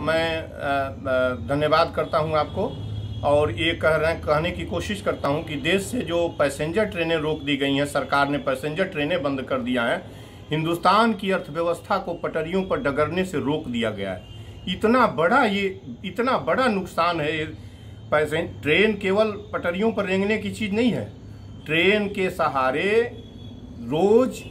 मैं धन्यवाद करता हूं आपको और ये कहने की कोशिश करता हूं कि देश से जो पैसेंजर ट्रेनें रोक दी गई हैं, सरकार ने पैसेंजर ट्रेनें बंद कर दिया है, हिंदुस्तान की अर्थव्यवस्था को पटरियों पर डगरने से रोक दिया गया है। इतना बड़ा नुकसान है ये। ट्रेन केवल पटरियों पर रेंगने की चीज़ नहीं है। ट्रेन के सहारे रोज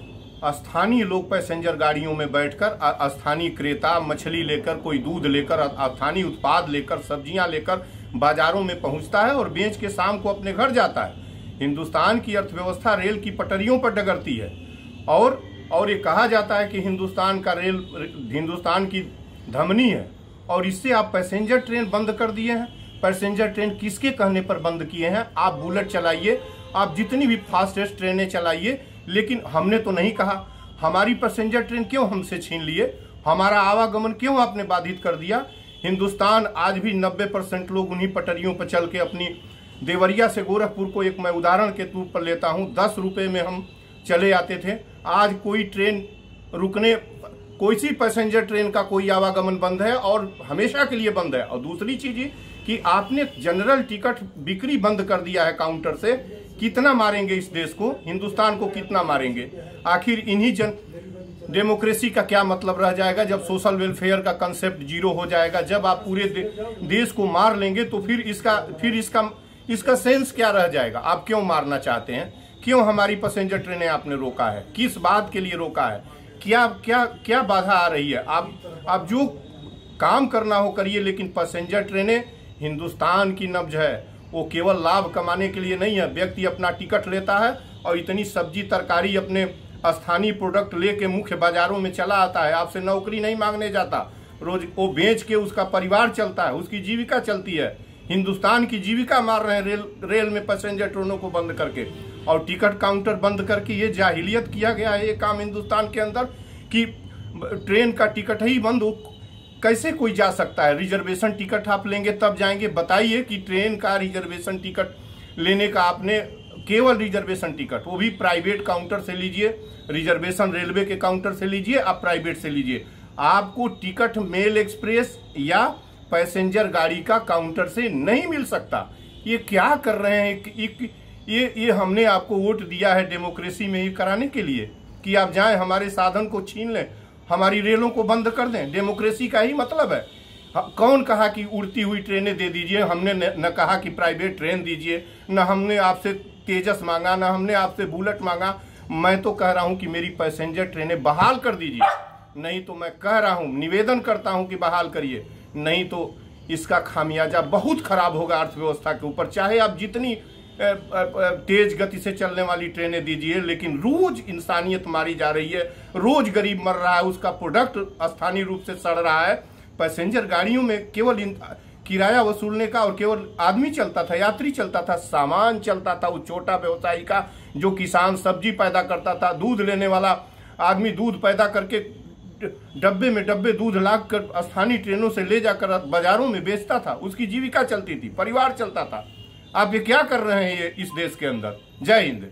स्थानीय लोग पैसेंजर गाड़ियों में बैठकर स्थानीय क्रेता मछली लेकर, कोई दूध लेकर, स्थानीय उत्पाद लेकर, सब्जियां लेकर बाजारों में पहुंचता है और बेच के शाम को अपने घर जाता है। हिंदुस्तान की अर्थव्यवस्था रेल की पटरियों पर डगरती है और ये कहा जाता है कि हिंदुस्तान का रेल हिंदुस्तान की धमनी है और इससे आप पैसेंजर ट्रेन बंद कर दिए हैं। पैसेंजर ट्रेन किसके कहने पर बंद किए हैं? आप बुलेट चलाइए, आप जितनी भी फास्टेस्ट ट्रेनें चलाइए, लेकिन हमने तो नहीं कहा। हमारी पैसेंजर ट्रेन क्यों हमसे छीन लिए? हमारा आवागमन क्यों आपने बाधित कर दिया? हिंदुस्तान आज भी 90% लोग उन्हीं पटरियों पर चल के अपनी देवरिया से गोरखपुर को एक मैं उदाहरण के तौर पर लेता हूं, 10 रुपये में हम चले आते थे। आज कोई ट्रेन रुकने, कोई सी पैसेंजर ट्रेन का कोई आवागमन बंद है और हमेशा के लिए बंद है। और दूसरी चीज कि आपने जनरल टिकट बिक्री बंद कर दिया है काउंटर से। कितना मारेंगे इस देश को, हिंदुस्तान को कितना मारेंगे? आखिर इन्हीं डेमोक्रेसी का क्या मतलब रह जाएगा जब सोशल वेलफेयर का कंसेप्ट जीरो हो जाएगा? जब आप पूरे देश को मार लेंगे तो फिर इसका सेंस क्या रह जाएगा? आप क्यों मारना चाहते हैं? क्यों हमारी पैसेंजर ट्रेनें आपने रोका है? किस बात के लिए रोका है? क्या बाधा आ रही है? आप जो काम करना हो करिए, लेकिन पैसेंजर ट्रेनें हिंदुस्तान की नब्ज है। वो केवल लाभ कमाने के लिए नहीं है। व्यक्ति अपना टिकट लेता है और इतनी सब्जी तरकारी अपने स्थानीय प्रोडक्ट लेके मुख्य बाजारों में चला आता है। आपसे नौकरी नहीं मांगने जाता, रोज वो बेच के उसका परिवार चलता है, उसकी जीविका चलती है। हिंदुस्तान की जीविका मार रहे हैं रेल में पैसेंजर ट्रेनों को बंद करके और टिकट काउंटर बंद करके। ये जाहिलियत किया गया है ये काम हिंदुस्तान के अंदर कि ट्रेन का टिकट ही बंद हो। कैसे कोई जा सकता है? रिजर्वेशन टिकट आप लेंगे तब जाएंगे। बताइए कि ट्रेन का रिजर्वेशन टिकट लेने का आपने केवल रिजर्वेशन टिकट, वो भी प्राइवेट काउंटर से लीजिए, रिजर्वेशन रेलवे के काउंटर से लीजिए, आप प्राइवेट से लीजिए, आपको टिकट मेल एक्सप्रेस या पैसेंजर गाड़ी का काउंटर से नहीं मिल सकता। ये क्या कर रहे हैं? ये हमने आपको वोट दिया है डेमोक्रेसी में ये कराने के लिए कि आप जाएं हमारे साधन को छीन लें, हमारी रेलों को बंद कर दें। डेमोक्रेसी का ही मतलब है। कौन कहा कि उड़ती हुई ट्रेनें दे दीजिए? हमने न कहा कि प्राइवेट ट्रेन दीजिए, न हमने आपसे तेजस मांगा, न हमने आपसे बुलेट मांगा। मैं तो कह रहा हूं कि मेरी पैसेंजर ट्रेनें बहाल कर दीजिए। नहीं तो मैं कह रहा हूं, निवेदन करता हूं कि बहाल करिए, नहीं तो इसका खामियाजा बहुत खराब होगा अर्थव्यवस्था के ऊपर। चाहे आप जितनी तेज गति से चलने वाली ट्रेनें दीजिए, लेकिन रोज इंसानियत मारी जा रही है, रोज गरीब मर रहा है, उसका प्रोडक्ट स्थानीय रूप से सड़ रहा है। पैसेंजर गाड़ियों में केवल किराया वसूलने का और केवल आदमी चलता था, यात्री चलता था, सामान चलता था। वो छोटा व्यवसायी का, जो किसान सब्जी पैदा करता था, दूध लेने वाला आदमी दूध पैदा करके डब्बे में डब्बे दूध लाद कर स्थानीय ट्रेनों से ले जाकर बाजारों में बेचता था, उसकी जीविका चलती थी, परिवार चलता था। आप ये क्या कर रहे हैं ये इस देश के अंदर? जय हिंद।